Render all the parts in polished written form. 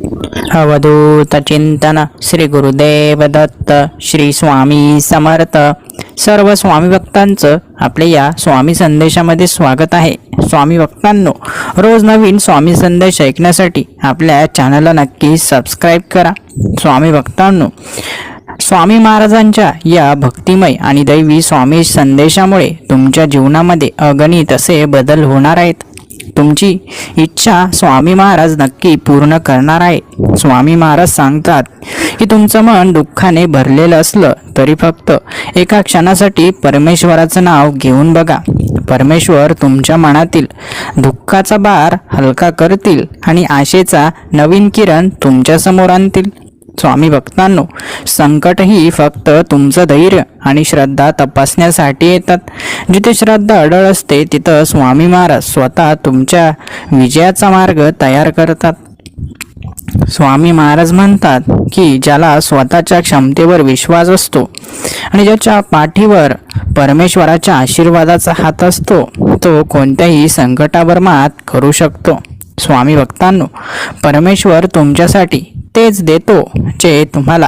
अवधूत चिंतन श्री गुरुदेव दत्त श्री स्वामी समर्थ. सर्व स्वामी भक्तांचं आपल्या या स्वामी संदेशामध्ये स्वागत आहे. स्वामी भक्तांनो, रोज नवीन स्वामी संदेश ऐकण्यासाठी आपल्या चॅनलला नक्की सबस्क्राईब करा. स्वामी भक्तांनो, स्वामी महाराजांच्या या भक्तिमय आणि दैवी स्वामी संदेशामुळे तुमच्या जीवनामध्ये अगणित असे बदल होणार आहेत. तुमची इच्छा स्वामी महाराज नक्की पूर्ण करणार आहे. स्वामी महाराज सांगतात की तुमचं मन दुःखाने भरलेलं असलं तरी फक्त एका क्षणासाठी परमेश्वराचं नाव घेऊन बघा. परमेश्वर तुमच्या मनातील दुःखाचा भार हलका करतील आणि आशेचा नवीन किरण तुमच्या समोर आणतील. स्वामी भक्तांनो, संकट ही फक्त तुमचं धैर्य आणि श्रद्धा तपासण्यासाठी येतात. जिथे श्रद्धा अडळ असते तिथं स्वामी महाराज स्वतः तुमच्या विजयाचा मार्ग तयार करतात. स्वामी महाराज म्हणतात की ज्याला स्वतःच्या क्षमतेवर विश्वास असतो आणि ज्याच्या पाठीवर परमेश्वराच्या आशीर्वादाचा हात असतो तो कोणत्याही संकटावर मात करू शकतो. स्वामी भक्तांनो, परमेश्वर तुमच्यासाठी तेच देतो जे तुम्हाला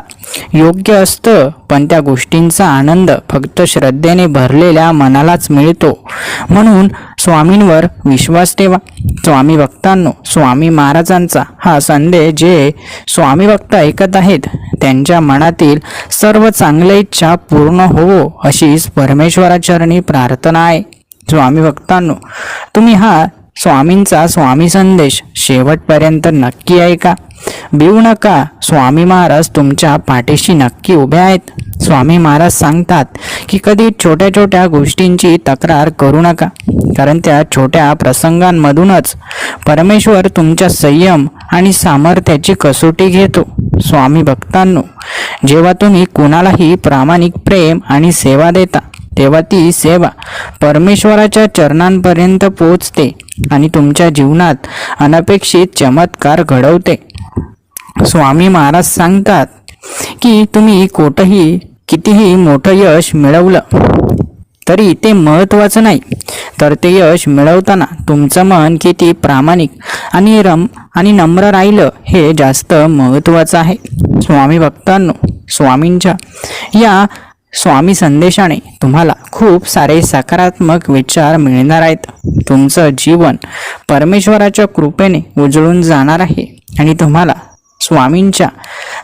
योग्य असतं, पण त्या गोष्टींचा आनंद फक्त श्रद्धेने भरलेल्या मनालाच मिळतो. म्हणून स्वामींवर विश्वास ठेवा. स्वामी भक्तांनो, स्वामी महाराजांचा हा संदेश जे स्वामी भक्त ऐकत आहेत त्यांच्या मनातील सर्व चांगल्या इच्छा पूर्ण होवो अशीच परमेश्वराचरणी प्रार्थना आहे. स्वामी भक्तांनो, तुम्ही हा स्वामींचा स्वामी संदेश शेवटपर्यंत नक्की ऐका. भिवू नका. स्वामी महाराज तुमच्या पाठीशी नक्की उभे आहेत. स्वामी महाराज सांगतात की कधी छोट्या छोट्या गोष्टींची तक्रार करू नका, कारण त्या छोट्या प्रसंगांमधूनच परमेश्वर तुमच्या संयम आणि सामर्थ्याची कसोटी घेतो. स्वामी भक्तांनो, जेव्हा तुम्ही कुणालाही प्रामाणिक प्रेम आणि सेवा देता तेव्हा ती सेवा परमेश्वराच्या चरणांपर्यंत पोहोचते आणि तुमच्या जीवनात अनपेक्षित चमत्कार घडवते. स्वामी महाराज सांगतात की तुम्ही कितीही मोठं यश मिळवलं तरी ते महत्त्वाचं नाही, तर ते यश मिळवताना तुमचं मन किती प्रामाणिक आणि नम्र राहिलं हे जास्त महत्त्वाचं आहे. स्वामी भक्तांनो, स्वामींच्या या स्वामी संदेशाने तुम्हाला खूप सारे सकारात्मक विचार मिळणार आहेत. तुमचं जीवन परमेश्वराच्या कृपेने उजळून जाणार आहे आणि तुम्हाला स्वामींच्या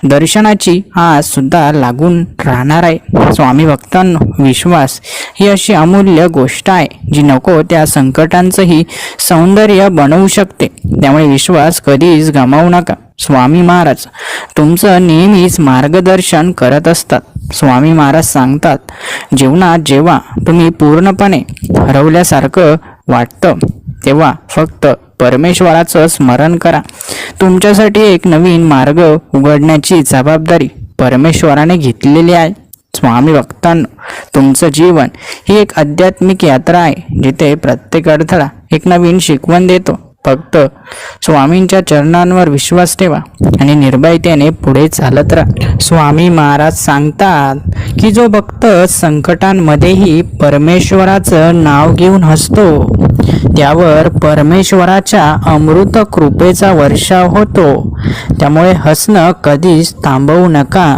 दर्शनाची आस सुद्धा लागून राहणार आहे. स्वामी भक्तांनो, विश्वास ही अशी अमूल्य गोष्ट आहे जी नको त्या संकटांचंही सौंदर्य बनवू शकते. त्यामुळे विश्वास कधीच गमावू नका. स्वामी महाराज तुमचं नेहमीच मार्गदर्शन करत असतात. स्वामी महाराज सांगतात, जीवनात जेव्हा तुम्ही पूर्णपणे हरवल्यासारखं वाटतं तेव्हा फक्त परमेश्वराचं स्मरण करा. तुमच्यासाठी एक नवीन मार्ग उघडण्याची जबाबदारी परमेश्वराने घेतलेली आहे. स्वामी भक्तांनो, तुमचं जीवन ही एक आध्यात्मिक यात्रा आहे जिथे प्रत्येक अडथळा एक नवीन शिकवण देतो. फक्त स्वामींच्या चरणांवर विश्वास ठेवा आणि निर्भयतेने पुढे चालत राहा. स्वामी महाराज सांगतात की जो भक्त संकटांमध्येही परमेश्वराचं नाव घेऊन हसतो त्यावर परमेश्वराच्या अमृत कृपेचा वर्षाव होतो. त्यामुळे हसणं कधीच थांबवू नका.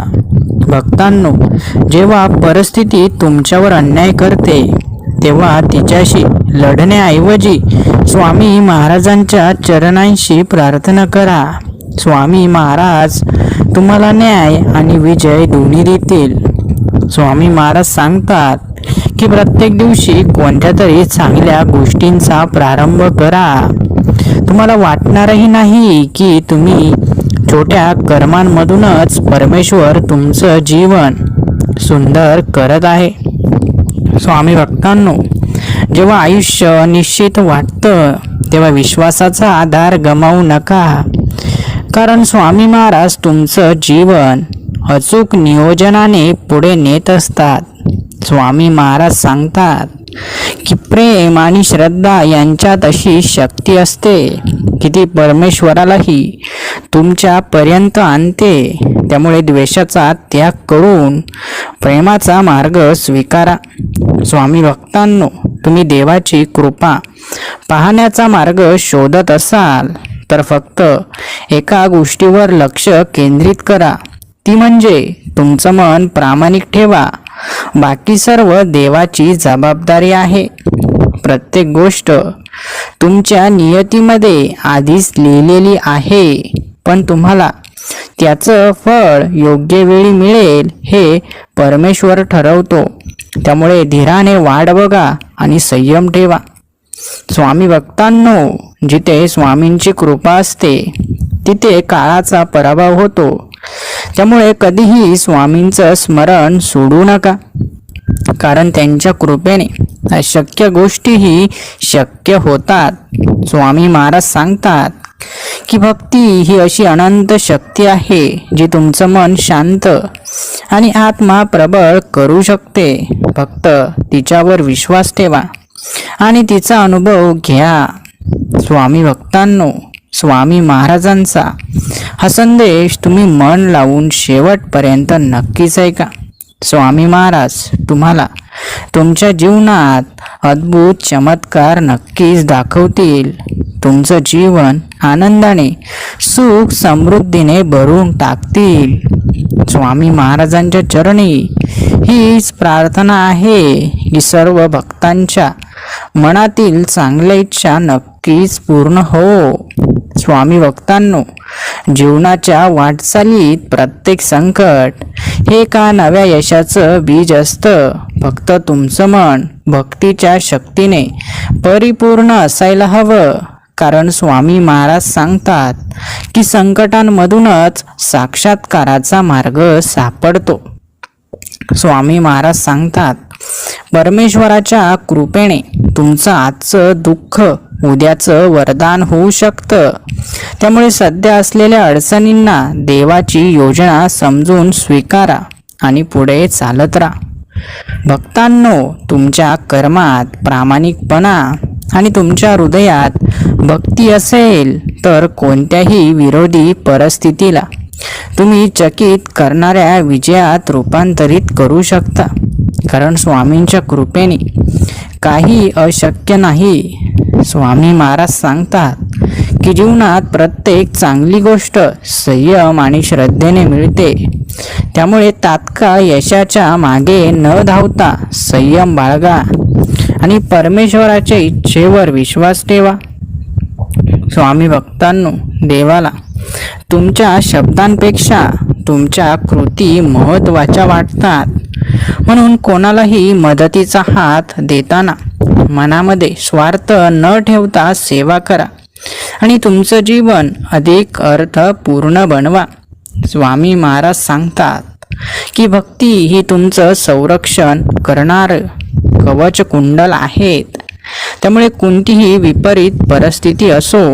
भक्तांनो, जेव्हा परिस्थिती तुमच्यावर अन्याय करते तेव्हा तिच्याशी लढण्याऐवजी स्वामी महाराजांच्या चरणांशी प्रार्थना करा. स्वामी महाराज तुम्हाला न्याय आणि विजय दोन्ही देतील. स्वामी महाराज सांगतात की प्रत्येक दिवशी कोणत्या तरी चांगल्या गोष्टींचा प्रारंभ करा. तुम्हाला वाटणारही नाही की तुम्ही छोट्या कर्मांमधूनच परमेश्वर तुमचं जीवन सुंदर करत आहे. स्वामी भक्तांनो, जेव्हा आयुष्य अनिश्चित वाटतं तेव्हा विश्वासाचा आधार गमावू नका, कारण स्वामी महाराज तुमचं जीवन अचूक नियोजनाने पुढे नेत असतात. स्वामी महाराज सांगतात की प्रेम आणि श्रद्धा यांच्यात अशी शक्ती असते की ती परमेश्वरालाही तुमच्यापर्यंत आणते. त्यामुळे द्वेषाचा त्याग करून प्रेमाचा मार्ग स्वीकारा. स्वामी भक्तांनो, तुम्ही देवाची कृपा पाहण्याचा मार्ग शोधत असाल तर फक्त एका गोष्टीवर लक्ष केंद्रित करा, ती म्हणजे तुमचं मन प्रामाणिक ठेवा. बाकी सर्व देवाची जबाबदारी आहे. प्रत्येक गोष्ट तुमच्या नियतीमध्ये आधीच लिहिलेली आहे, पण तुम्हाला त्याचं फळ योग्य वेळी मिळेल हे परमेश्वर ठरवतो. त्यामुळे धीराने वाट बघा आणि संयम ठेवा. स्वामी भक्तांनो, जिथे स्वामींची कृपा असते तिथे काळाचा पराभव होतो. त्यामुळे कधीही स्वामींचं स्मरण सोडू नका, कारण त्यांच्या कृपेने अशक्य गोष्टीही शक्य होतात. स्वामी महाराज सांगतात की भक्ती ही अशी अनंत शक्ती आहे जी तुमचं मन शांत आणि आत्मा प्रबळ करू शकते. फक्त तिच्यावर विश्वास ठेवा आणि तिचा अनुभव घ्या. स्वामी भक्तांनो, स्वामी महाराजांचा हा संदेश तुम्ही मन लावून शेवटपर्यंत नक्कीच ऐका. स्वामी महाराज तुम्हाला तुमच्या जीवनात अद्भुत चमत्कार नक्कीच दाखवतील. तुमचं जीवन आनंदाने सुख समृद्धीने भरून टाकतील. स्वामी महाराजांच्या चरणी हीच प्रार्थना आहे की सर्व भक्तांच्या मनातील चांगल्या इच्छा नक्कीच पूर्ण हो. स्वामी भक्तांनो, जीवनाच्या वाटचालीत प्रत्येक संकट हे एका नव्या यशाचं बीज असतं. फक्त तुमचं मन भक्तीच्या शक्तीने परिपूर्ण असायला हवं, कारण स्वामी महाराज सांगतात की संकटांमधूनच साक्षात्काराचा मार्ग सापडतो. स्वामी महाराज सांगतात, परमेश्वराच्या कृपेने तुमचं आजचं दुःख उद्याचं वरदान होऊ शकतं. त्यामुळे सध्या असलेल्या अडचणींना देवाची योजना समजून स्वीकारा आणि पुढे चालत राहा. भक्तांनो, तुमच्या कर्मात प्रामाणिकपणा आणि तुमच्या हृदयात भक्ती असेल तर कोणत्याही विरोधी परिस्थितीला तुम्ही चकित करणाऱ्या विजयात रूपांतरित करू शकता. कारण स्वामींच्या कृपेने काही अशक्य नाही. स्वामी महाराज सांगतात की जीवनात प्रत्येक चांगली गोष्ट संयम आणि श्रद्धेने मिळते. त्यामुळे तात्काळ यशाच्या मागे न धावता संयम बाळगा आणि परमेश्वराच्या इच्छेवर विश्वास ठेवा. स्वामी भक्तांनो, देवाला तुमच्या शब्दांपेक्षा तुमच्या कृती महत्त्वाच्या वाटतात. म्हणून कोणालाही मदतीचा हात देताना मनामध्ये स्वार्थ न ठेवता सेवा करा आणि तुमचं जीवन अधिक अर्थपूर्ण बनवा. स्वामी महाराज सांगतात की भक्ती ही तुमचं संरक्षण करणार कवच कुंडल आहेत. त्यामुळे कोणतीही विपरीत परिस्थिती असो,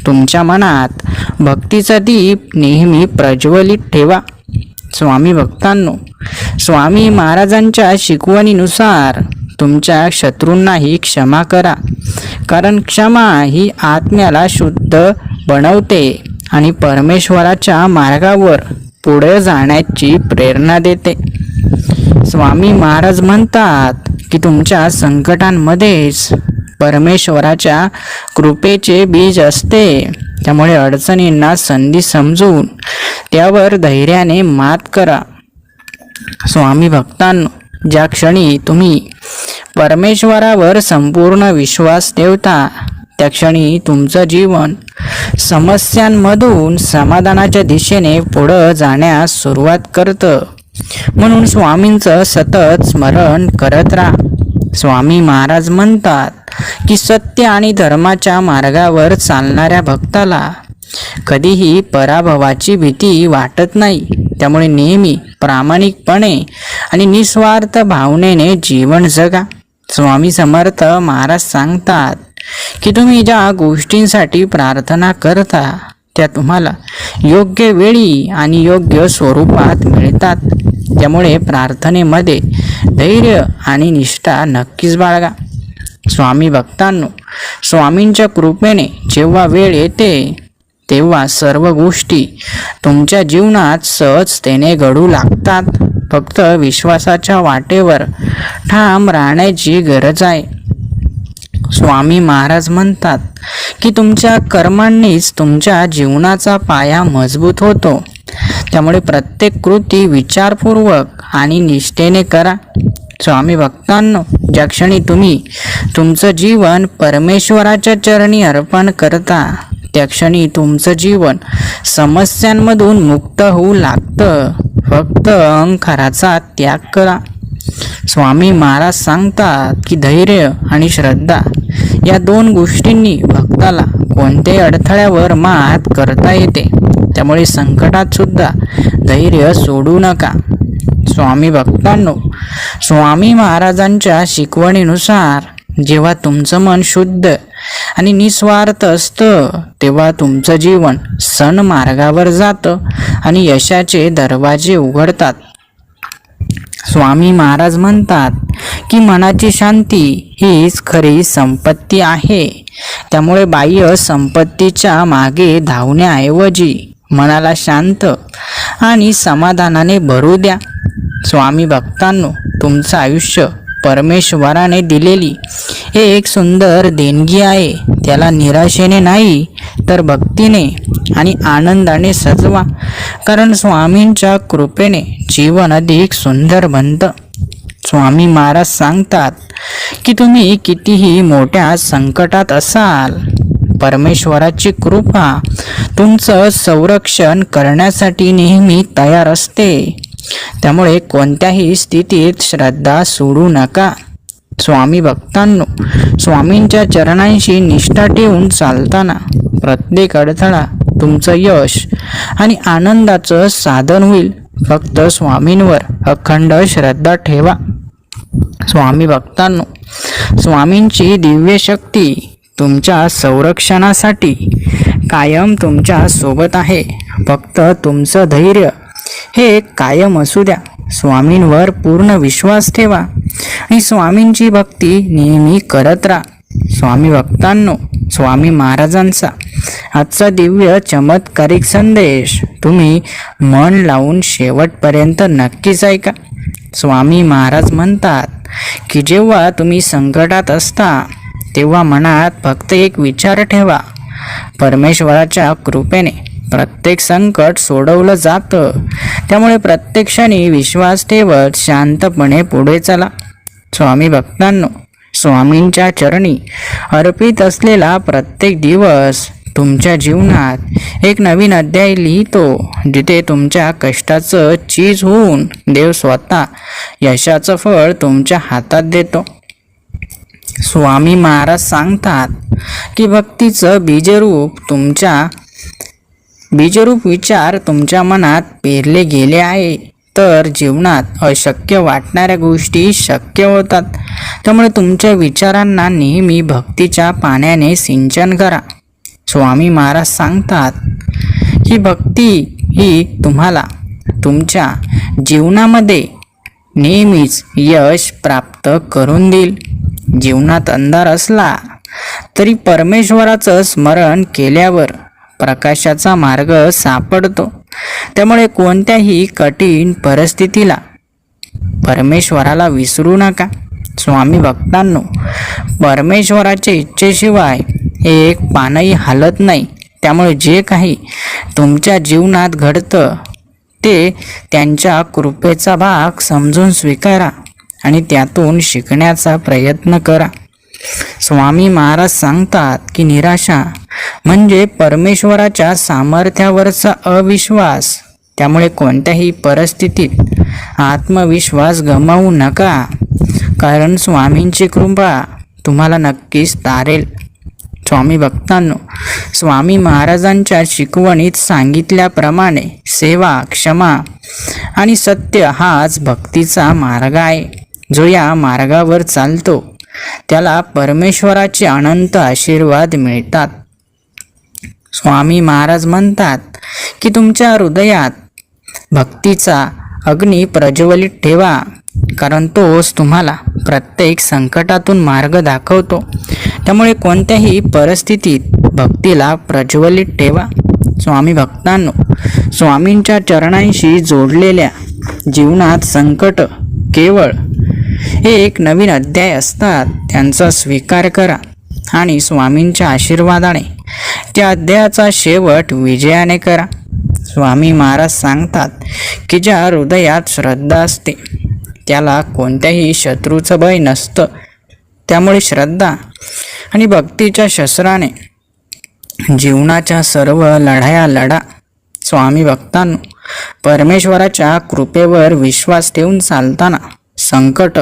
तुमच्या मनात भक्तीचा दीप नेहमी प्रज्वलित ठेवा. स्वामी भक्तांनो, स्वामी महाराजांच्या शिकवणीनुसार तुमच्या शत्रूंनाही क्षमा करा, कारण क्षमा ही आत्म्याला शुद्ध बनवते आणि परमेश्वराच्या मार्गावर पुढे जाण्याची प्रेरणा देते. स्वामी महाराज म्हणतात की तुमच्या संकटांमध्येच परमेश्वराच्या कृपेचे बीज असते. त्यामुळे अडचणींना संधी समजून त्यावर धैर्याने मात करा. स्वामी भक्तांनो, ज्या क्षणी तुम्ही परमेश्वरावर संपूर्ण विश्वास ठेवता त्या क्षणी तुमचं जीवन समस्यांमधून समाधानाच्या दिशेने पुढं जाण्यास सुरुवात करतं. म्हणून स्वामींचं सतत स्मरण करत राहा. स्वामी महाराज म्हणतात की सत्य आणि धर्माच्या मार्गावर चालणाऱ्या भक्ताला कधीही पराभवाची भीती वाटत नाही. त्यामुळे नेहमी प्रामाणिकपणे आणि निस्वार्थ भावनेने जीवन जगा. स्वामी समर्थ महाराज सांगतात की तुम्ही ज्या गोष्टींसाठी प्रार्थना करता त्या तुम्हाला योग्य वेळी आणि योग्य स्वरूपात मिळतात. त्यामुळे प्रार्थनेमध्ये धैर्य आणि निष्ठा नक्कीच बाळगा. स्वामी भक्तांनो, स्वामींच्या कृपेने जेव्हा वेळ येते तेव्हा सर्व गोष्टी तुमच्या जीवनात सहजतेने घडू लागतात. फक्त विश्वासाच्या वाटेवर ठाम राहण्याची गरज आहे. स्वामी महाराज म्हणतात की तुमच्या कर्मांनीच तुमच्या जीवनाचा पाया मजबूत होतो. त्यामुळे प्रत्येक कृती विचारपूर्वक आणि निष्ठेने करा. स्वामी भक्तांनो, ज्या क्षणी तुम्ही तुमचं जीवन परमेश्वराच्या चरणी अर्पण करता त्या क्षणी तुमचं जीवन समस्यांमधून मुक्त होऊ लागतं. फक्त अहंकाराचा त्याग करा. स्वामी महाराज सांगतात की धैर्य आणि श्रद्धा या दोन गोष्टींनी भक्ताला कोणत्याही अडथळ्यावर मात करता येते. त्यामुळे संकटात सुद्धा धैर्य सोडू नका. स्वामी भक्तांनो, स्वामी महाराजांच्या शिकवणीनुसार जेव्हा तुमचं मन शुद्ध आणि निस्वार्थ असतं तेव्हा तुमचं जीवन सन्मार्गावर जातं आणि यशाचे दरवाजे उघडतात. स्वामी महाराज म्हणतात की मनाची शांती हीच खरी संपत्ती आहे. त्यामुळे बाह्य संपत्तीच्या मागे धावण्याऐवजी मनाला शांत आणि समाधानाने भरू द्या. स्वामी भक्तांनो, तुमचं आयुष्य परमेश्वराने दिलेली एक सुंदर देणगी आहे. त्याला निराशेने नाही तर भक्तीने आणि आनंदाने सजवा. कारण स्वामींच्या कृपेने जीवन अधिक सुंदर बनतं. स्वामी महाराज सांगतात की तुम्ही कितीही मोठ्या संकटात असाल, परमेश्वराची कृपा तुमचं संरक्षण करण्यासाठी नेहमी तयार असते. त्यामुळे कोणत्याही स्थितीत श्रद्धा सोडू नका. स्वामी भक्तांनो, स्वामींच्या चरणांशी निष्ठा ठेवून चालताना प्रत्येक अडथळा तुमचं यश आणि आनंदाचं साधन होईल. फक्त स्वामींवर अखंड श्रद्धा ठेवा. स्वामी भक्तांनो, स्वामींची दिव्य शक्ती तुमच्या संरक्षणासाठी कायम तुमच्या सोबत आहे. फक्त तुमचं धैर्य हे कायम असू द्या. स्वामींवर पूर्ण विश्वास ठेवा आणि स्वामींची भक्ती नेहमी करत राहा. स्वामी भक्तांनो, स्वामी महाराजांचा आजचा दिव्य चमत्कारिक संदेश तुम्ही मन लावून शेवटपर्यंत नक्कीच ऐका. स्वामी महाराज म्हणतात की जेव्हा तुम्ही संकटात असता तेव्हा मनात फक्त एक विचार ठेवा, परमेश्वराच्या कृपेने प्रत्येक संकट सोडवलं जातं. त्यामुळे प्रत्येक क्षणी विश्वास ठेवत शांतपणे पुढे चला. स्वामी भक्तांनो, स्वामींच्या चरणी अर्पित असलेला प्रत्येक दिवस तुमच्या जीवनात एक नवीन अध्याय लिहितो, जिथे तुमच्या कष्टाचं चीज होऊन देव स्वतः यशाचं फळ तुमच्या हातात देतो. स्वामी महाराज सांगतात की भक्तीचं बीजरूप विचार तुमच्या मनात पेरले गेले आहे तर जीवनात अशक्य वाटणाऱ्या गोष्टी शक्य होतात. त्यामुळे तुमच्या विचारांना नेहमी भक्तीच्या पाण्याने सिंचन करा. स्वामी महाराज सांगतात की भक्ती ही तुम्हाला तुमच्या जीवनामध्ये नेहमीच यश प्राप्त करून देईल. जीवनात अंधार असला तरी परमेश्वराचं स्मरण केल्यावर प्रकाशाचा मार्ग सापडतो. त्यामुळे कोणत्याही कठीण परिस्थितीला परमेश्वराला विसरू नका. स्वामी भक्तांनो, परमेश्वराच्या इच्छेशिवाय एक पानही हलत नाही. त्यामुळे जे काही तुमच्या जीवनात घडतं ते त्यांच्या कृपेचा भाग समजून स्वीकारा आणि त्यातून शिकण्याचा प्रयत्न करा. स्वामी महाराज सांगतात की निराशा म्हणजे परमेश्वराच्या सामर्थ्यावरचा अविश्वास. त्यामुळे कोणत्याही परिस्थितीत आत्मविश्वास गमावू नका, कारण स्वामींची कृपा तुम्हाला नक्कीच तारेल. स्वामी भक्तांनो, स्वामी महाराजांच्या शिकवणीत सांगितल्याप्रमाणे सेवा, क्षमा आणि सत्य हाच भक्तीचा मार्ग आहे. जो या मार्गावर चालतो त्याला परमेश्वराचे अनंत आशीर्वाद मिळतात. स्वामी महाराज म्हणतात की तुमच्या हृदयात भक्तीचा अग्नी प्रज्वलित ठेवा, कारण तोच तुम्हाला प्रत्येक संकटातून मार्ग दाखवतो. त्यामुळे कोणत्याही परिस्थितीत भक्तीला प्रज्वलित ठेवा. स्वामी भक्तांनो, स्वामींच्या चरणांशी जोडलेल्या जीवनात संकट केवळ हे एक नवीन अध्याय असतात. त्यांचा स्वीकार करा आणि स्वामींच्या आशीर्वादाने त्या अध्यायाचा शेवट विजयाने करा. स्वामी महाराज सांगतात की ज्या हृदयात श्रद्धा असते त्याला कोणत्याही शत्रूचं भय नसतं. त्यामुळे श्रद्धा आणि भक्तीच्या शस्त्राने जीवनाच्या सर्व लढाया लढा. स्वामी भक्तांनो, परमेश्वराच्या कृपेवर विश्वास ठेवून चालताना संकट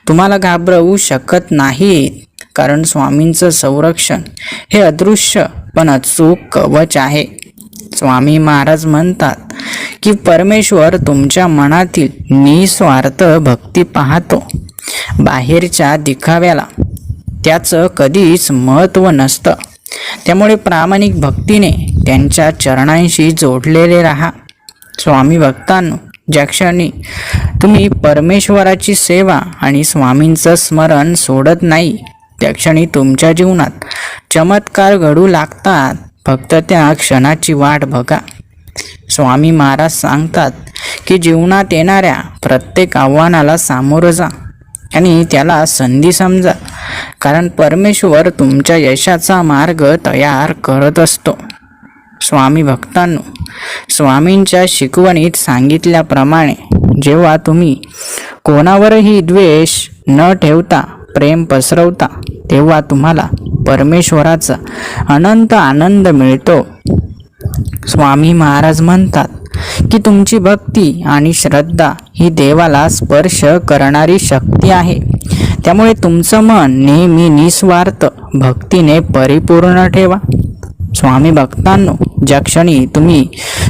तुम्हाला घाबरवू शकत नाहीत, कारण स्वामींचं संरक्षण हे अदृश्य पण अचूक कवच आहे. स्वामी महाराज म्हणतात की परमेश्वर तुमच्या मनातील निस्वार्थ भक्ती पाहतो. बाहेरच्या दिखाव्याला त्याचं कधीच महत्त्व नसतं. त्यामुळे प्रामाणिक भक्तीने त्यांच्या चरणांशी जोडलेले राहा. स्वामी भक्तांनो, ज्या क्षणी तुम्ही परमेश्वराची सेवा आणि स्वामींचं स्मरण सोडत नाही त्या क्षणी तुमच्या जीवनात चमत्कार घडू लागतात. फक्त त्या क्षणाची वाट बघा. स्वामी महाराज सांगतात की जीवनात येणाऱ्या प्रत्येक आव्हानाला सामोरं जा आणि त्याला संधी समजा, कारण परमेश्वर तुमच्या यशाचा मार्ग तयार करत असतो. स्वामी भक्तांनो, स्वामींच्या शिकवणीत सांगितल्याप्रमाणे जेव्हा तुम्ही कोणावरही द्वेष न ठेवता प्रेम पसरवता तेव्हा तुम्हाला परमेश्वराचा अनंत आनंद मिळतो. स्वामी महाराज म्हणतात की तुमची भक्ती आणि श्रद्धा ही देवाला स्पर्श करणारी शक्ती आहे. त्यामुळे तुमचं मन नेहमी निस्वार्थ भक्तीने परिपूर्ण ठेवा. स्वामी भक्तांनो, ज्या क्षणी तुम्ही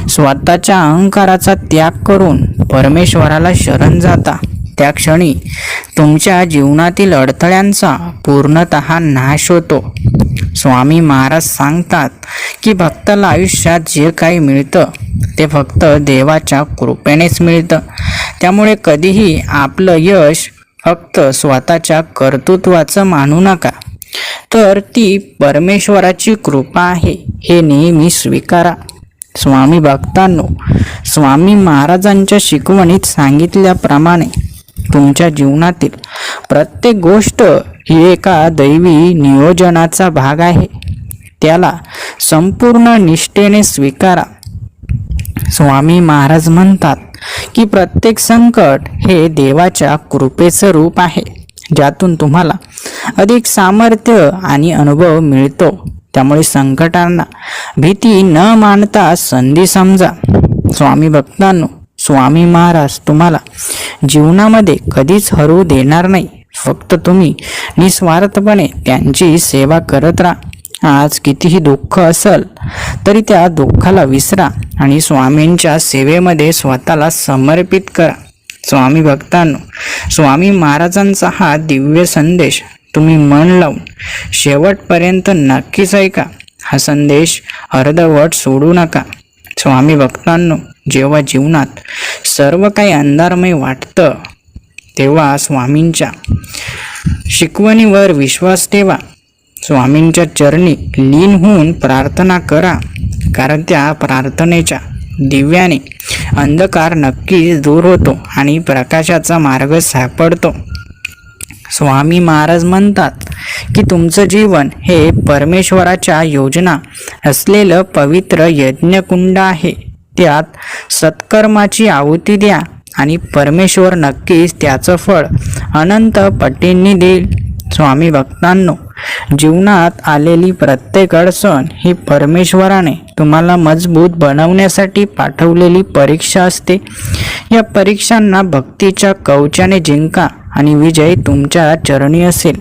स्वतःच्या अहंकाराचा त्याग करून परमेश्वराला शरण जाता त्या क्षणी तुमच्या जीवनातील अडथळ्यांचा पूर्णतः नाश होतो. स्वामी महाराज सांगतात की भक्ताला आयुष्यात जे काही मिळतं ते फक्त देवाच्या कृपेनेच मिळतं. त्यामुळे कधीही आपलं यश फक्त स्वतःच्या कर्तृत्वाचं मानू नका, तर ती परमेश्वराची कृपा आहे हे नेहमी स्वीकारा. स्वामी भक्तांनो, स्वामी महाराजांच्या शिकवणीत सांगितल्याप्रमाणे तुमच्या जीवनातील प्रत्येक गोष्ट ही एका दैवी नियोजनाचा भाग आहे. त्याला संपूर्ण निष्ठेने स्वीकारा. स्वामी महाराज म्हणतात की प्रत्येक संकट हे देवाच्या कृपेचं रूप आहे, ज्यातून तुम्हाला अधिक सामर्थ्य आणि अनुभव मिळतो. त्यामुळे संकटांना भीती न मानता संधी समजा. स्वामी भक्तांनो, स्वामी महाराज तुम्हाला जीवनामध्ये कधीच हरू देणार नाही. फक्त तुम्ही निस्वार्थपणे त्यांची सेवा करत राहा. आज कितीही दुःख असेल तरी त्या दुःखाला विसरा आणि स्वामींच्या सेवेमध्ये स्वतःला समर्पित करा. स्वामी भक्तांनो, स्वामी महाराजांचा हा दिव्य संदेश तुम्ही मन लावून शेवटपर्यंत नक्कीच ऐका. हा संदेश अर्धवट सोडू नका. स्वामी भक्तांनो, जेव्हा जीवनात सर्व काही अंधारमय वाटतं तेव्हा स्वामींच्या शिकवणीवर विश्वास ठेवा. स्वामींच्या चरणी लीन होऊन प्रार्थना करा, कारण त्या प्रार्थनेच्या दिव्याने अंधकार नक्कीच दूर होतो आणि प्रकाशाचा मार्ग सापडतो. स्वामी महाराज म्हणतात की तुमचं जीवन हे परमेश्वराच्या योजना असलेलं पवित्र यज्ञकुंड आहे. त्यात सत्कर्माची आहुती द्या आणि परमेश्वर नक्कीच त्याचं फळ अनंत पटींनी देईल. स्वामी भक्तांनो, जीवनात आलेली प्रत्येक अडचण ही परमेश्वराने तुम्हाला मजबूत बनवण्यासाठी पाठवलेली परीक्षा असते. या परीक्षांना भक्तीच्या कवचाने जिंका आणि विजय तुमच्या चरणी असेल.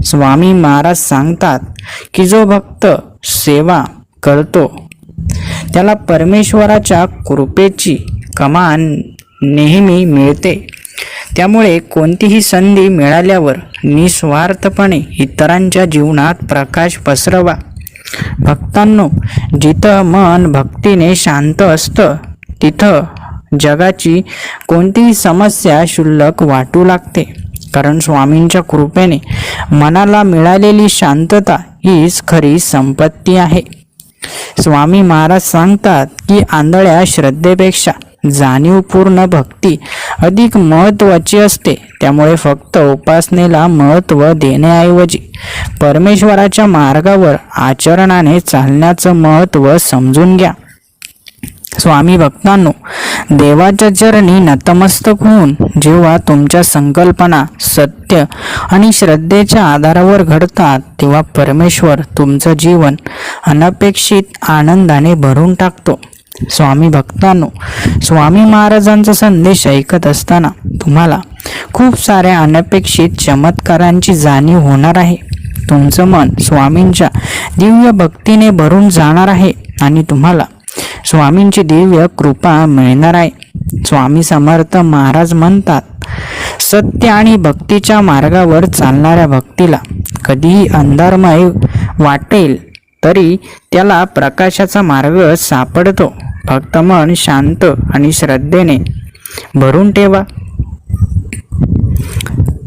स्वामी महाराज सांगतात की जो भक्त सेवा करतो त्याला परमेश्वराच्या कृपेची कमान नेहमी मिळते. त्यामुळे कोणतीही संधी मिळाल्यावर निस्वार्थपणे इतरांच्या जीवनात प्रकाश पसरवा. भक्तांनो, जिथं मन भक्तीने शांत असतं तिथं जगाची कोणतीही समस्या क्षुल्लक वाटू लागते, कारण स्वामींच्या कृपेने मनाला मिळालेली शांतता हीच खरी संपत्ती आहे. स्वामी महाराज सांगतात की आंधळ्या श्रद्धेपेक्षा जाणीवपूर्ण भक्ती अधिक महत्त्वाची असते. त्यामुळे फक्त उपासनेला महत्त्व देण्याऐवजी परमेश्वराच्या मार्गावर आचरणाने चालण्याचं महत्त्व समजून घ्या. स्वामी भक्तांनो, देवाच्या चरणी नतमस्तक होऊन जेव्हा तुमच्या संकल्पना सत्य आणि श्रद्धेच्या आधारावर घडतात, तेव्हा परमेश्वर तुमचं जीवन अनपेक्षित आनंदाने भरून टाकतो. स्वामी भक्तांनो, स्वामी महाराजांचा संदेश ऐकत असताना तुम्हाला खूप साऱ्या अनपेक्षित चमत्कारांची जाणीव होणार आहे. तुमचं मन स्वामींच्या दिव्य भक्तीने भरून जाणार आहे आणि तुम्हाला स्वामींची दिव्य कृपा मिळणार आहे. स्वामी समर्थ महाराज म्हणतात, सत्य आणि भक्तीच्या मार्गावर चालणाऱ्या भक्तीला कधीही अंधारमय वाटेल तरी त्याला प्रकाशाचा मार्ग सापडतो. फक्त मन शांत आणि श्रद्धेने भरून ठेवा.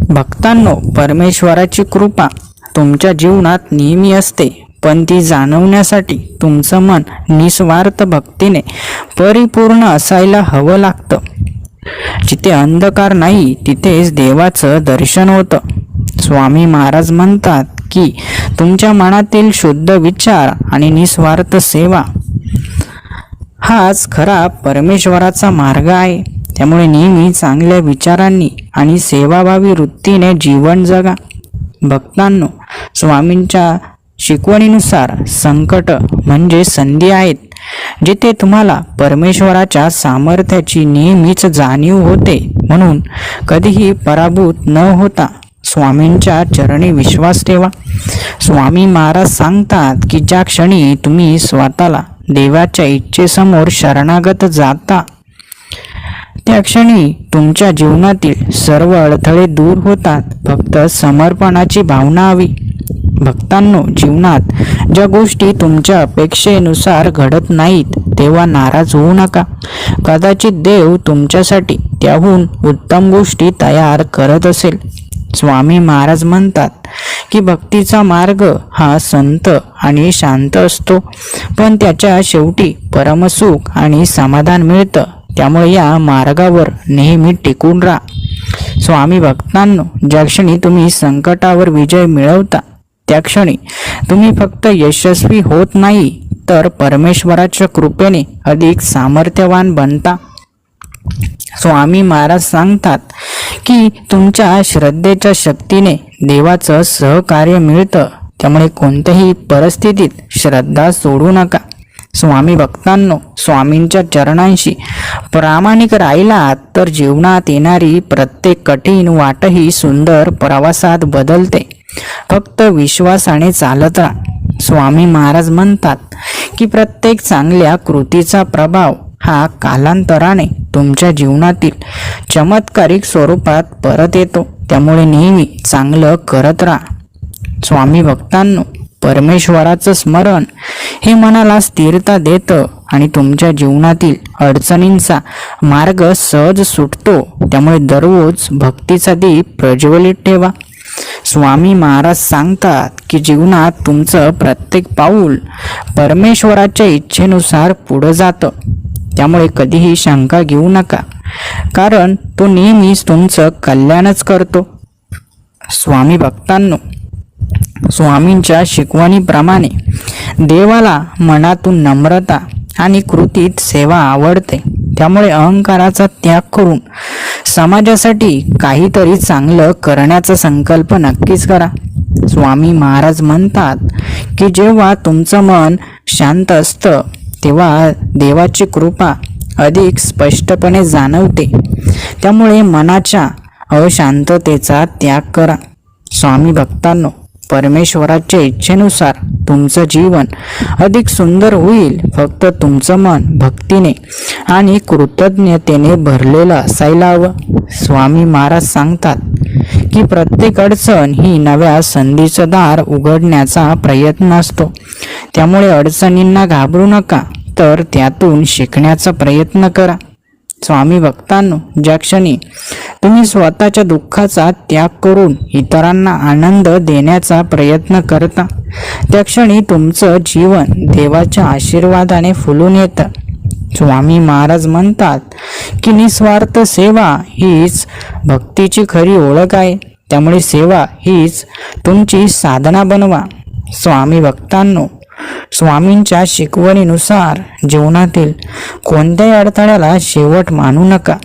भक्तांनो, परमेश्वराची कृपा तुमच्या जीवनात नेहमी असते, पण ती जाणवण्यासाठी तुमचं मन निस्वार्थ भक्तीने परिपूर्ण असायला हवं लागतं. जिथे अंधकार नाही तिथेच देवाचं दर्शन होतं. स्वामी महाराज म्हणतात की तुमच्या मनातील शुद्ध विचार आणि निस्वार्थ सेवा हाच खरा परमेश्वराचा मार्ग आहे. त्यामुळे नेहमी चांगल्या विचारांनी आणि सेवाभावी वृत्तीने जीवन जगा. भक्तांनो, स्वामींच्या शिकवणीनुसार संकट म्हणजे संधी आहेत, जिथे तुम्हाला परमेश्वराच्या सामर्थ्याची नेहमीच जाणीव होते. म्हणून कधीही पराभूत न होता स्वामींच्या चरणी विश्वास ठेवा. स्वामी महाराज सांगतात की ज्या क्षणी तुम्ही स्वतःला देवाच्या इच्छेसमोर शरणागत जाता, त्या क्षणी तुमच्या जीवनातील सर्व अडथळे दूर होतात. फक्त समर्पणाची भावना हवी. भक्तांनो, जीवनात ज्या गोष्टी तुमच्या अपेक्षेनुसार घडत नाहीत तेव्हा नाराज होऊ नका. कदाचित देव तुमच्यासाठी त्याहून उत्तम गोष्टी तयार करत असेल. स्वामी महाराज म्हणतात की भक्तीचा मार्ग हा संत आणि शांत असतो, पण त्याच्या शेवटी परमसुख आणि समाधान मिळतं. त्यामुळे या मार्गावर नेहमी टिकून राहा. स्वामी भक्तांनो, ज्या क्षणी तुम्ही संकटावर विजय मिळवता, त्या क्षणी तुम्ही फक्त यशस्वी होत नाही तर परमेश्वराच्या कृपेने अधिक सामर्थ्यवान बनता. स्वामी महाराज सांगतात की तुमच्या श्रद्धेच्या शक्तीने देवाचं सहकार्य मिळतं. त्यामुळे कोणत्याही परिस्थितीत श्रद्धा सोडू नका. स्वामी भक्तांनो, स्वामींच्या चरणांशी प्रामाणिक राहिलात तर जीवनात येणारी प्रत्येक कठीण वाटही सुंदर प्रवासात बदलते. फक्त विश्वासाने चालत राहा. स्वामी महाराज म्हणतात की प्रत्येक चांगल्या कृतीचा प्रभाव हा कालांतराने तुमच्या जीवनातील चमत्कारिक स्वरूपात परत येतो. त्यामुळे नेहमी चांगलं करत राहा. स्वामी भक्तांनो, परमेश्वराचं स्मरण हे मनाला स्थिरता देतं आणि तुमच्या जीवनातील अडचणींचा मार्ग सहज सुटतो. त्यामुळे दररोज भक्तीचा दीप प्रज्वलित ठेवा. स्वामी महाराज सांगतात की जीवनात तुमचं प्रत्येक पाऊल परमेश्वराच्या इच्छेनुसार पुढं जातं. त्यामुळे कधीही शंका घेऊ नका, कारण तो नेहमीच तुमचं कल्याणच करतो. स्वामी भक्तांनो, स्वामींच्या शिकवणीप्रमाणे देवाला मनातून नम्रता आणि कृतीत सेवा आवडते. त्यामुळे अहंकाराचा त्याग करून समाजासाठी काहीतरी चांगलं करण्याचा संकल्प नक्कीच करा. स्वामी महाराज म्हणतात की जेव्हा तुमचं मन शांत असतं तेव्हा देवाची कृपा अधिक स्पष्टपणे जाणवते. त्यामुळे मनाच्या अशांततेचा त्याग करा. स्वामी भक्तांनो, परमेश्वराच्या इच्छेनुसार तुमचं जीवन अधिक सुंदर होईल. फक्त तुमचं मन भक्तीने आणि कृतज्ञतेने भरलेलं असायला हवं. स्वामी महाराज सांगतात की प्रत्येक अडचण ही नव्या संधीचं दार उघडण्याचा प्रयत्न असतो. त्यामुळे अडचणींना घाबरू नका, तर त्यातून शिकण्याचा प्रयत्न करा. स्वामी भक्तांनो, ज्या क्षणी तुम्ही स्वतःच्या दुःखाचा त्याग करून इतरांना आनंद देण्याचा प्रयत्न करता, त्या क्षणी तुमचं जीवन देवाच्या आशीर्वादाने फुलून येतं. स्वामी महाराज म्हणतात की निस्वार्थ सेवा हीच भक्तीची खरी ओळख आहे. त्यामुळे सेवा हीच तुमची साधना बनवा. स्वामी भक्तांनो, स्वामींच्या शिकवणीनुसार जीवनातील कोणत्याही अडथळ्याला शेवट मानू नका,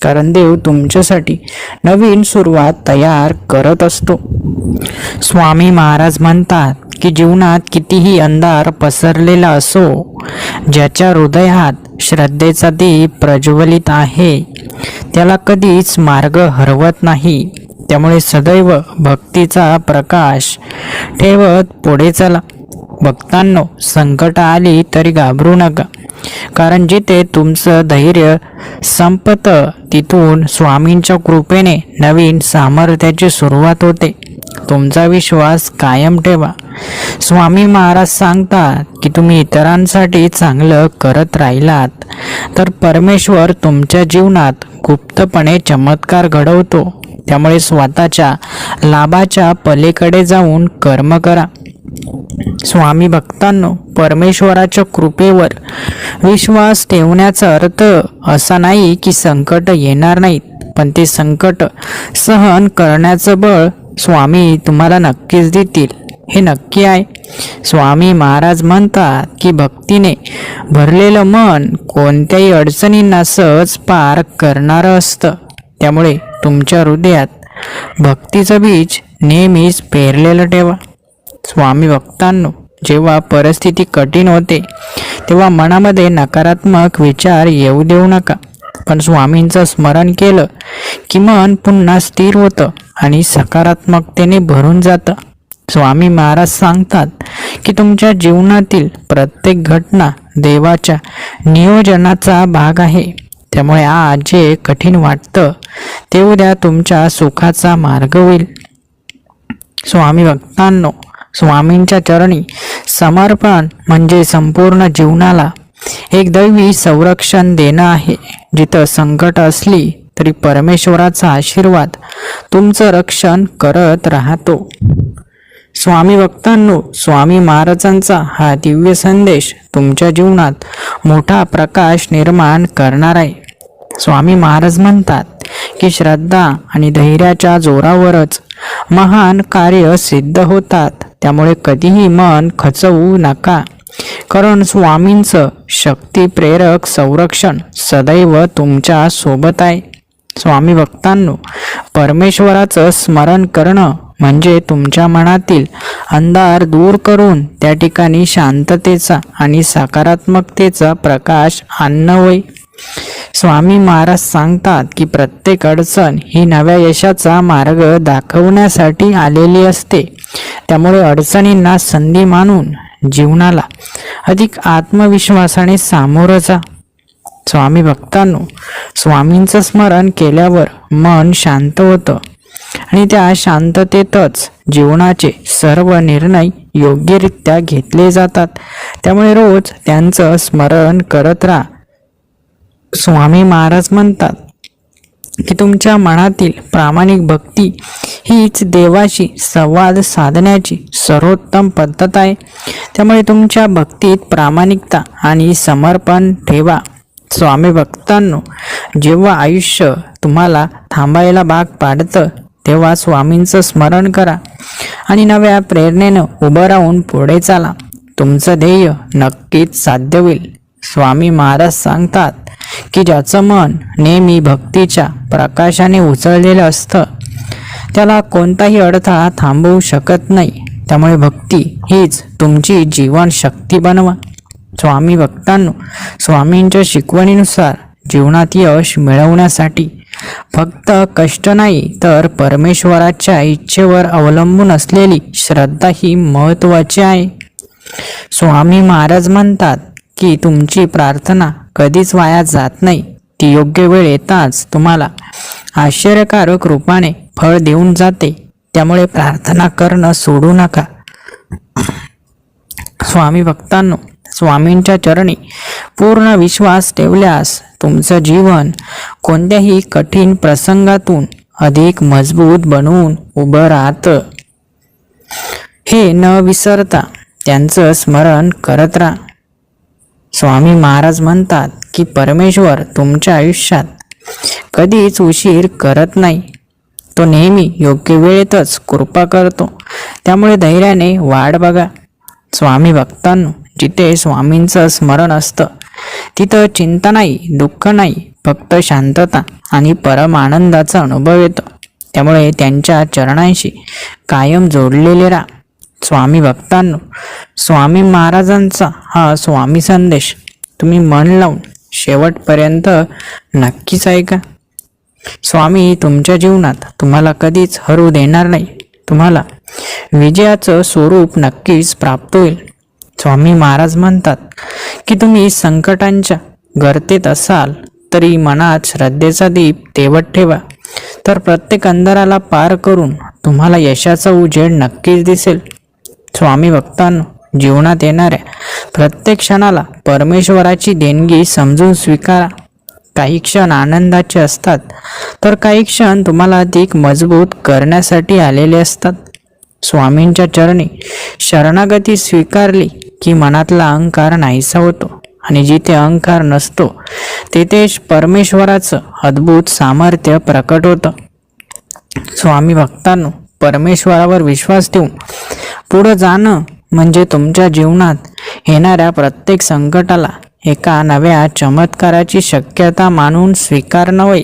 कारण देव तुमच्यासाठी नवीन सुरुवात तयार करत असतो. स्वामी महाराज म्हणतात की जीवनात कितीही अंधार पसरलेला असो, ज्याच्या हृदयात श्रद्धेचा दीप प्रज्वलित आहे त्याला कधीच मार्ग हरवत नाही. त्यामुळे सदैव भक्तीचा प्रकाश ठेवत पुढे चला. भक्तांनो, संकट आली तरी घाबरू नका, कारण जिथे तुमचं धैर्य संपतं तिथून स्वामींच्या कृपेने नवीन सामर्थ्याची सुरुवात होते. तुमचा विश्वास कायम ठेवा. स्वामी महाराज सांगतात की तुम्ही इतरांसाठी चांगलं करत राहिलात तर परमेश्वर तुमच्या जीवनात गुप्तपणे चमत्कार घडवतो. त्यामुळे स्वतःच्या लाभाच्या पलीकडे जाऊन कर्म करा. स्वामी भक्तांनो, परमेश्वराच्या कृपेवर विश्वास ठेवण्याचा अर्थ असा नाही की संकट येणार नाहीत, पण ते संकट सहन करण्याचं बळ स्वामी तुम्हाला नक्कीच देतील, हे नक्की आहे. स्वामी महाराज म्हणतात की भक्तीने भरलेलं मन कोणत्याही अडचणींना सहज पार करणारं असतं. त्यामुळे तुमच्या हृदयात भक्तीचं बीज नेहमीच पेरलेलं ठेवा. स्वामी भक्तांनो, जेव्हा परिस्थिती कठीण होते तेव्हा मनामध्ये नकारात्मक विचार येऊ देऊ नका, पण स्वामींचं स्मरण केलं की मन पुन्हा स्थिर होतं आणि सकारात्मकतेने भरून जातं. स्वामी महाराज सांगतात की तुमच्या जीवनातील प्रत्येक घटना देवाच्या नियोजनाचा भाग आहे. त्यामुळे आज जे कठीण वाटतं ते उद्या तुमच्या सुखाचा मार्ग होईल. स्वामी भक्तांनो, स्वामींच्या चरणी समर्पण म्हणजे संपूर्ण जीवनाला एक दैवी संरक्षण देणं आहे. जिथं संकट असली तरी परमेश्वराचा आशीर्वाद तुमचं रक्षण करत राहतो. स्वामी भक्तांनो, स्वामी महाराजांचा हा दिव्य संदेश तुमच्या जीवनात मोठा प्रकाश निर्माण करणार आहे. स्वामी महाराज म्हणतात की श्रद्धा आणि धैर्याच्या जोरावरच महान कार्य सिद्ध होतात. त्यामुळे कधीही मन खचवू नका, कारण स्वामींचं शक्ती प्रेरक संरक्षण सदैव तुमच्या सोबत आहे. स्वामी भक्तांनो, परमेश्वराचं स्मरण करणं म्हणजे तुमच्या मनातील अंधार दूर करून त्या ठिकाणी शांततेचा आणि सकारात्मकतेचा प्रकाश आणणं होय. स्वामी महाराज सांगतात की प्रत्येक अडचण ही नव्या यशाचा मार्ग दाखवण्यासाठी आलेली असते. त्यामुळे अडचणींना संधी मानून जीवनाला अधिक आत्मविश्वासाने सामोरं जा. स्वामी भक्तांनो, स्वामींचं स्मरण केल्यावर मन शांत होतं आणि त्या शांततेतच जीवनाचे सर्व निर्णय योग्यरित्या घेतले जातात. त्यामुळे रोज त्यांचं स्मरण करत राहा. स्वामी महाराज म्हणतात की तुमच्या मनातील प्रामाणिक भक्ती हीच देवाशी संवाद साधण्याची सर्वोत्तम पद्धत आहे. त्यामुळे तुमच्या भक्तीत प्रामाणिकता आणि समर्पण ठेवा. स्वामी भक्तांनो, जेव्हा आयुष्य तुम्हाला थांबायला भाग पाडतं तेव्हा स्वामींचं स्मरण करा आणि नव्या प्रेरणेनं उभं राहून पुढे चाला. तुमचं ध्येय नक्कीच साध्य होईल. स्वामी महाराज सांगतात की ज्याचं मन नेहमी भक्तीच्या प्रकाशाने उजळलेलं असतं त्याला कोणताही अडथळा थांबवू शकत नाही. त्यामुळे भक्ती हीच तुमची जीवन शक्ती बनवा. स्वामी भक्तांनो, स्वामींच्या शिकवणीनुसार जीवनात यश मिळवण्यासाठी फक्त कष्ट नाही तर परमेश्वराच्या इच्छेवर अवलंबून असलेली श्रद्धा ही महत्त्वाची आहे. स्वामी महाराज म्हणतात की तुमची प्रार्थना कधीच वाया जात नाही, ती योग्य वेळ येताच तुम्हाला आश्चर्यकारक रूपाने फळ देऊन जाते. त्यामुळे प्रार्थना करणं सोडू नका. स्वामी भक्तांनो, स्वामींच्या चरणी पूर्ण विश्वास ठेवल्यास तुमचं जीवन कोणत्याही कठीण प्रसंगातून अधिक मजबूत बनवून उभं राहतं. हे न विसरता त्यांचं स्मरण करत राहा. स्वामी महाराज म्हणतात की परमेश्वर तुमच्या आयुष्यात कधीच उशीर करत नाही. तो नेहमी योग्य वेळेतच कृपा करतो. त्यामुळे धैर्याने वाट बघा. स्वामी भक्तांनो, जिथे स्वामींचं स्मरण असतं तिथं चिंता नाही, दुःख नाही, फक्त शांतता आणि परम आनंदाचा अनुभव येतो. त्यामुळे त्यांच्या चरणांशी कायम जोडलेले राहा. स्वामी भक्तांनो, स्वामी महाराजांचा हा स्वामी संदेश तुम्ही मन लावून शेवटपर्यंत नक्कीच ऐका. स्वामी तुमच्या जीवनात तुम्हाला कधीच हरू देणार नाही. तुम्हाला विजयाचं स्वरूप नक्कीच प्राप्त होईल. स्वामी महाराज म्हणतात की तुम्ही संकटांच्या गर्तेत असाल तरी मनात श्रद्धेचा दीप तेवत ठेवा, तर प्रत्येक अंधाराला पार करून तुम्हाला यशाचा उजेड नक्कीच दिसेल. स्वामी भक्तांनो, जीवनात येणाऱ्या प्रत्येक क्षणाला परमेश्वराची देणगी समजून स्वीकारा. काही क्षण आनंदाचे असतात तर काही क्षण तुम्हाला अधिक मजबूत करण्यासाठी आलेले असतात. स्वामींच्या चरणी शरणागती स्वीकारली की मनातला अहंकार नाहीसा होतो आणि जिथे अहंकार नसतो तेथेच परमेश्वराचं अद्भुत सामर्थ्य प्रकट होतं. स्वामी भक्तांनो, परमेश्वरावर विश्वास ठेवून पुढे जाणं म्हणजे तुमच्या जीवनात येणाऱ्या प्रत्येक संकटाला एका नव्या चमत्काराची शक्यता मानून स्वीकारणं होय.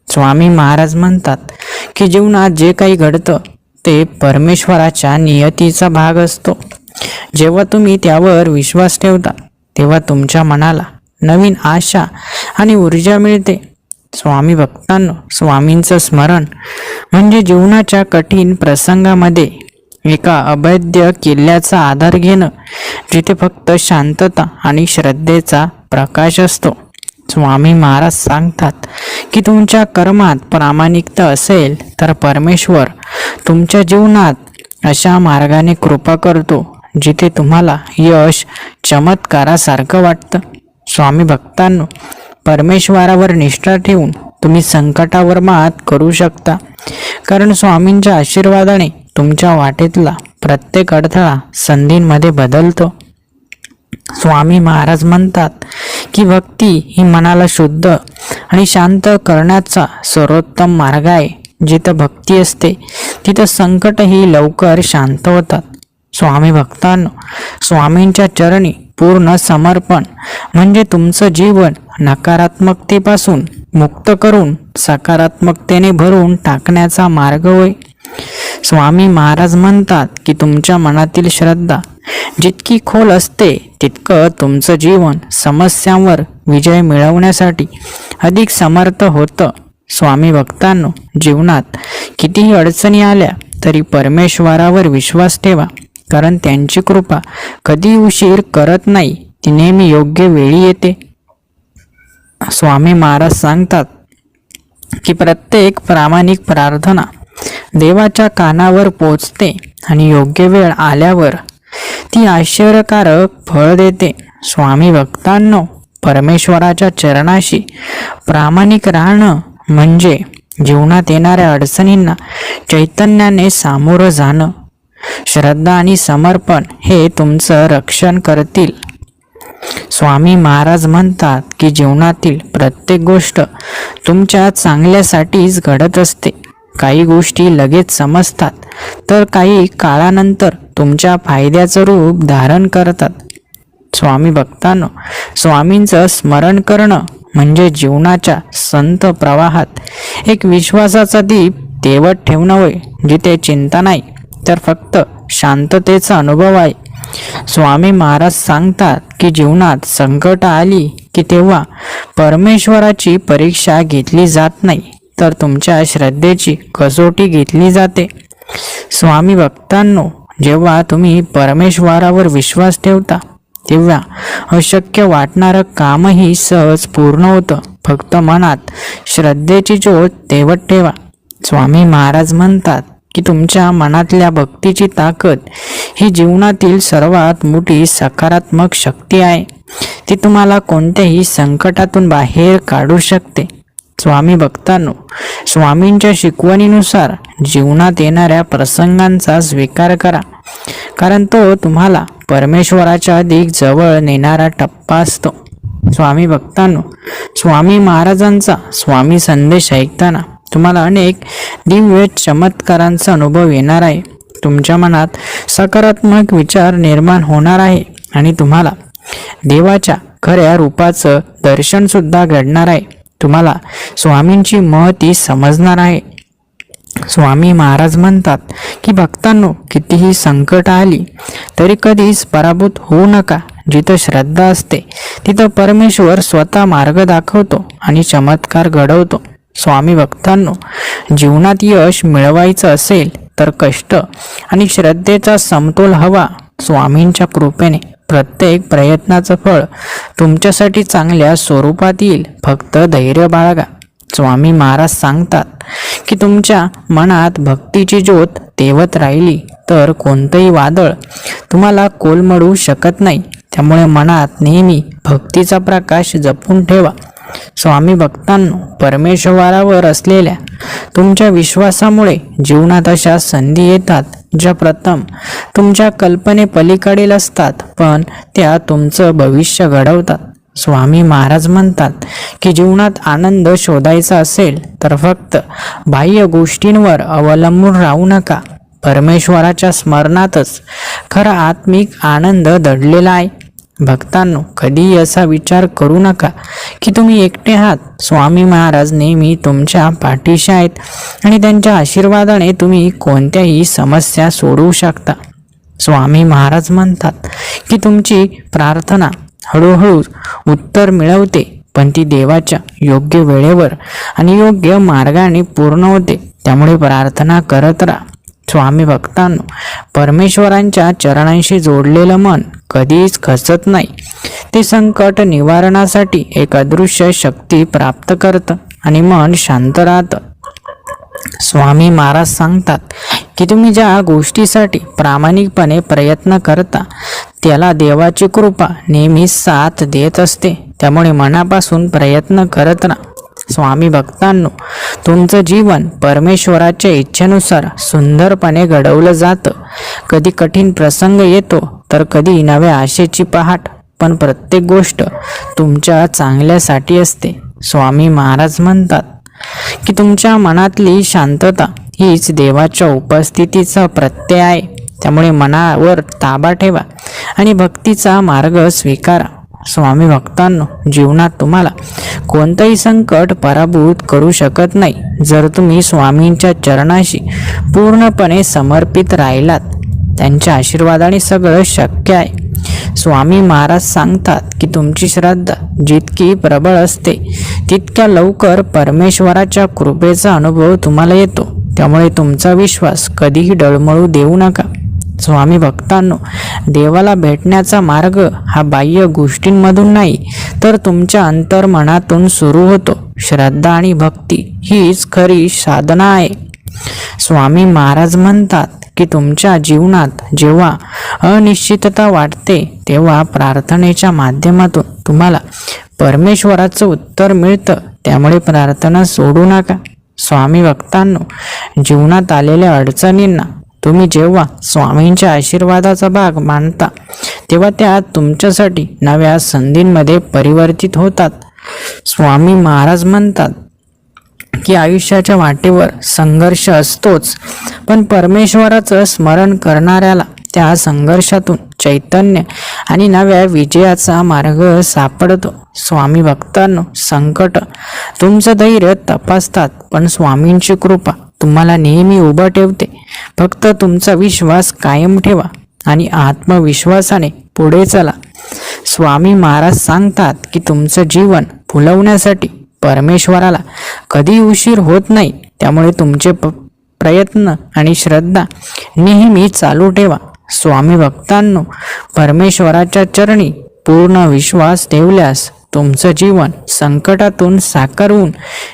स्वामी महाराज म्हणतात की जीवनात जे काही घडतं ते परमेश्वराच्या नियतीचा भाग असतो. जेव्हा तुम्ही त्यावर विश्वास ठेवता तेव्हा तुमच्या मनाला नवीन आशा आणि ऊर्जा मिळते. स्वामी भक्तांनो, स्वामींचं स्मरण म्हणजे जीवनाच्या कठीण प्रसंगामध्ये एका अभेद्य किल्ल्याचा आधार घेणं, जिथे फक्त शांतता आणि श्रद्धेचा प्रकाश असतो. स्वामी महाराज सांगतात की तुमच्या कर्मात प्रामाणिकता असेल तर परमेश्वर तुमच्या जीवनात अशा मार्गाने कृपा करतो जिथे तुम्हाला यश चमत्कारासारखं वाटतं. स्वामी भक्तांनो, परमेश्वरावर निष्ठा ठेवून तुम्ही संकटावर मात करू शकता, कारण स्वामींच्या आशीर्वादाने तुमच्या वाटेतला प्रत्येक अडथळा संधींमध्ये बदलतो. स्वामी महाराज म्हणतात की भक्ती ही मनाला शुद्ध आणि शांत करण्याचा सर्वोत्तम मार्ग आहे. जिथं भक्ती असते तिथं संकटही लवकर शांत होतात. स्वामी भक्तांनो, स्वामींच्या चरणी पूर्ण समर्पण म्हणजे तुमचं जीवन नकारात्मकतेपासून मुक्त करून सकारात्मकतेने भरून टाकण्याचा मार्ग होय. स्वामी महाराज म्हणतात की तुमच्या मनातील श्रद्धा जितकी खोल असते तितकं तुमचं जीवन समस्यांवर विजय मिळवण्यासाठी अधिक समर्थ होतं. स्वामी भक्तांनो, जीवनात कितीही अडचणी आल्या तरी परमेश्वरावर विश्वास ठेवा, कारण त्यांची कृपा कधी उशीर करत नाही, ती नेहमी योग्य वेळी येते. स्वामी महाराज सांगतात की प्रत्येक प्रामाणिक प्रार्थना देवाच्या कानावर पोचते आणि योग्य वेळ आल्यावर ती आश्चर्यकारक फळ देते. स्वामी भक्तांनो, परमेश्वराच्या चरणाशी प्रामाणिक राहणं म्हणजे जीवनात येणाऱ्या अडचणींना चैतन्याने सामोरं जाणं. श्रद्धा आणि समर्पण हे तुमचं रक्षण करतील. स्वामी महाराज म्हणतात की जीवनातील प्रत्येक गोष्ट तुमच्या चांगल्यासाठीच घडत असते. काही गोष्टी लगेच समजतात तर काही काळानंतर तुमच्या फायद्याचं रूप धारण करतात. स्वामी भक्तांनो, स्वामींचं स्मरण करणं म्हणजे जीवनाच्या संत प्रवाहात एक विश्वासाचा दीप तेवत ठेवणं होय, जिथे चिंता नाही तर फक्त शांततेचा अनुभव आहे. स्वामी महाराज सांगतात की जीवनात संकट आली की तेव्हा परमेश्वराची परीक्षा घेतली जात नाही, तर तुमच्या श्रद्धेची कसोटी घेतली जाते. स्वामी भक्तांनो, जेव्हा तुम्ही परमेश्वरावर विश्वास ठेवता तेव्हा अशक्य वाटणारं कामही सहज पूर्ण होतं. फक्त मनात श्रद्धेची ज्योत तेवत ठेवा. स्वामी महाराज म्हणतात की तुमच्या मनातल्या भक्तीची ताकद ही जीवनातील सर्वात मोठी सकारात्मक शक्ती आहे. ती तुम्हाला कोणत्याही संकटातून बाहेर काढू शकते. स्वामी भक्तांनो, स्वामींच्या शिकवणीनुसार जीवनात येणाऱ्या प्रसंगांचा स्वीकार करा, कारण तो तुम्हाला परमेश्वराच्या अधिक जवळ नेणारा टप्पा असतो. स्वामी भक्तांनो, स्वामी महाराजांचा स्वामी संदेश ऐकताना तुम्हाला अनेक दिव्य चमत्कारांचा अनुभव येणार आहे. तुमच्या मनात सकारात्मक विचार निर्माण होणार आहे आणि तुम्हाला देवाच्या खऱ्या रूपाचं दर्शन सुद्धा घडणार आहे. तुम्हाला स्वामींची महती समजणार आहे. स्वामी महाराज म्हणतात की भक्तांनो, कितीही संकट आली तरी कधीच पराभूत होऊ नका. जिथं श्रद्धा असते तिथं परमेश्वर स्वतः मार्ग दाखवतो आणि चमत्कार घडवतो. स्वामी भक्तांनो, जीवनात यश मिळवायचं असेल तर कष्ट आणि श्रद्धेचा समतोल हवा. स्वामींच्या कृपेने प्रत्येक प्रयत्नाचं फळ तुमच्यासाठी चांगल्या स्वरूपात येईल. फक्त धैर्य बाळगा. स्वामी महाराज सांगतात की तुमच्या मनात भक्तीची ज्योत तेवत राहिली तर कोणतंही वादळ तुम्हाला कोलमडू शकत नाही. त्यामुळे मनात नेहमी भक्तीचा प्रकाश जपून ठेवा. स्वामी भक्तांनो, परमेश्वरावर असलेल्या तुमच्या विश्वासामुळे जीवनात अशा संधी येतात ज्या प्रथम तुमच्या कल्पने पलीकडील असतात, पण त्या तुमचं भविष्य घडवतात. स्वामी महाराज म्हणतात की जीवनात आनंद शोधायचा असेल तर फक्त बाह्य गोष्टींवर अवलंबून राहू नका. परमेश्वराच्या स्मरणातच खरा आत्मिक आनंद दडलेला आहे. भक्तांनो, कधीही असा विचार करू नका की तुम्ही एकटे आहात. स्वामी महाराज नेहमी तुमच्या पाठीशी आहेत आणि त्यांच्या आशीर्वादाने तुम्ही कोणत्याही समस्या सोडवू शकता. स्वामी महाराज म्हणतात की तुमची प्रार्थना हळूहळू उत्तर मिळवते, पण ती देवाच्या योग्य वेळेवर आणि योग्य मार्गाने पूर्ण होते. त्यामुळे प्रार्थना करत राहा. स्वामी भक्तांनो, परमेश्वरांच्या चरणांशी जोडलेलं मन कधीच खचत नाही. ते संकट निवारणासाठी एक अदृश्य शक्ती प्राप्त करतं आणि मन शांत राहतं. स्वामी महाराज सांगतात की तुम्ही ज्या गोष्टीसाठी प्रामाणिकपणे प्रयत्न करता त्याला देवाची कृपा नेहमी साथ देत असते. त्यामुळे मनापासून प्रयत्न करत राहा. स्वामी भक्तांनो, तुमचं जीवन परमेश्वराच्या इच्छेनुसार सुंदरपणे घडवलं जातं. कधी कठीण प्रसंग येतो तर कधी नव्या आशेची पहाट, पण प्रत्येक गोष्ट तुमच्या चांगल्यासाठी असते. स्वामी महाराज म्हणतात की तुमच्या मनातली शांतता हीच देवाच्या उपस्थितीचा प्रत्यय आहे. त्यामुळे मनावर ताबा ठेवा आणि भक्तीचा मार्ग स्वीकारा. स्वामी भक्तांनो, जीवनात तुम्हाला कोणतंही संकट पराभूत करू शकत नाही जर तुम्ही स्वामींच्या चरणाशी पूर्णपणे समर्पित राहिलात. त्यांच्या आशीर्वादाने सगळं शक्य आहे. स्वामी महाराज सांगतात की तुमची श्रद्धा जितकी प्रबळ असते तितक्या लवकर परमेश्वराच्या कृपेचा अनुभव तुम्हाला येतो. त्यामुळे तुमचा विश्वास कधीही डळमळू देऊ नका. स्वामी भक्तांनो, देवाला भेटण्याचा मार्ग हा बाह्य गोष्टींमधून नाही तर तुमच्या अंतर्मनातून सुरू होतो. श्रद्धा आणि भक्ती हीच खरी साधना आहे. स्वामी महाराज म्हणतात की तुमच्या जीवनात जेव्हा अनिश्चितता वाटते तेव्हा प्रार्थनेच्या माध्यमातून तुम्हाला परमेश्वराचं उत्तर मिळतं. त्यामुळे प्रार्थना सोडू नका. स्वामी भक्तांनो, जीवनात आलेल्या अडचणींना तुम्ही जेव्हा स्वामींच्या आशीर्वादाचा भाग मानता तेव्हा त्या तुमच्यासाठी नव्या संधींमध्ये परिवर्तित होतात. स्वामी महाराज म्हणतात की आयुष्याच्या वाटेवर संघर्ष असतोच, पण परमेश्वराचं स्मरण करणाऱ्याला त्या संघर्षातून चैतन्य आणि नव्या विजयाचा मार्ग सापडतो. स्वामी भक्तांनो, संकट तुमचं धैर्य तपासतात, पण स्वामींची कृपा तुम्हाला नेहमी उभं ठेवते. फक्त तुमचा विश्वास कायम ठेवा आणि आत्मविश्वासाने पुढे चला. स्वामी महाराज सांगतात की तुमचं जीवन फुलवण्यासाठी परमेश्वराला कधी उशीर होत नाही. त्यामुळे तुमचे प्रयत्न आणि श्रद्धा नेहमी चालू ठेवा. स्वामी भक्तांनो, परमेश्वराच्या चरणी पूर्ण विश्वास ठेवल्यास तुमचं जीवन संकटातून साकारून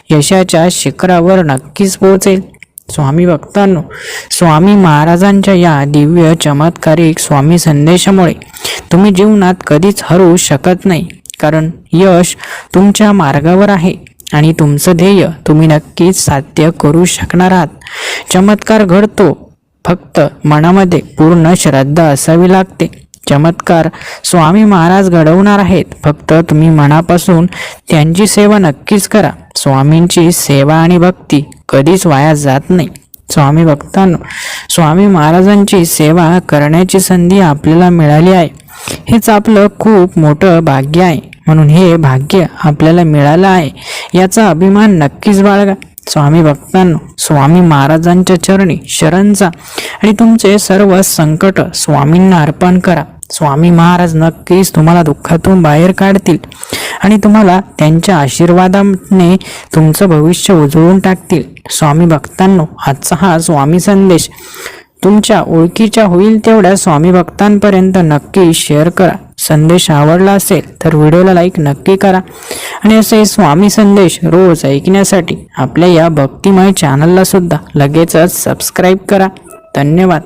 यशाच्या शिखरावर नक्कीच पोहोचेल. स्वामी भक्तांनो, स्वामी महाराजांच्या या दिव्य चमत्कारिक स्वामी संदेशामुळे तुम्ही जीवनात कधीच हरू शकत नाही. कारण यश तुमच्या मार्गावर आहे आणि तुमचं ध्येय तुम्ही नक्कीच साध्य करू शकणार आहात. चमत्कार घडतो, फक्त मनामध्ये पूर्ण श्रद्धा असावी लागते. चमत्कार स्वामी महाराज घडवणार आहेत, फक्त तुम्ही मनापासून त्यांची सेवा नक्कीच करा. स्वामींची सेवा आणि भक्ती कधीच वाया जात नाही. स्वामी भक्तांनो, स्वामी महाराजांची सेवा करण्याची संधी आपल्याला मिळाली आहे. हेच आपलं खूप मोठं भाग्य आहे. म्हणून हे भाग्य आपल्याला मिळालं आहे याचा अभिमान नक्कीच बाळगा. स्वामी भक्तांनो, स्वामी महाराजांच्या चरणी शरण जा आणि तुमचे सर्व संकट स्वामींना अर्पण करा. स्वामी महाराज नक्कीच तुम्हाला दुःखातून बाहेर काढतील आणि तुम्हाला त्यांच्या आशीर्वादाने तुमचं भविष्य उजळून टाकतील. स्वामी भक्तांनो, आजचा हा स्वामी संदेश तुमच्या ओळखीच्या होईल तेवढ्या स्वामी भक्तांपर्यंत नक्की शेअर करा. संदेश आवडला असेल तर व्हिडिओला लाईक नक्की करा आणि असे स्वामी संदेश रोज ऐकण्यासाठी आपल्या या भक्तिमय चॅनलला सुद्धा लगेचच सबस्क्राईब करा. धन्यवाद.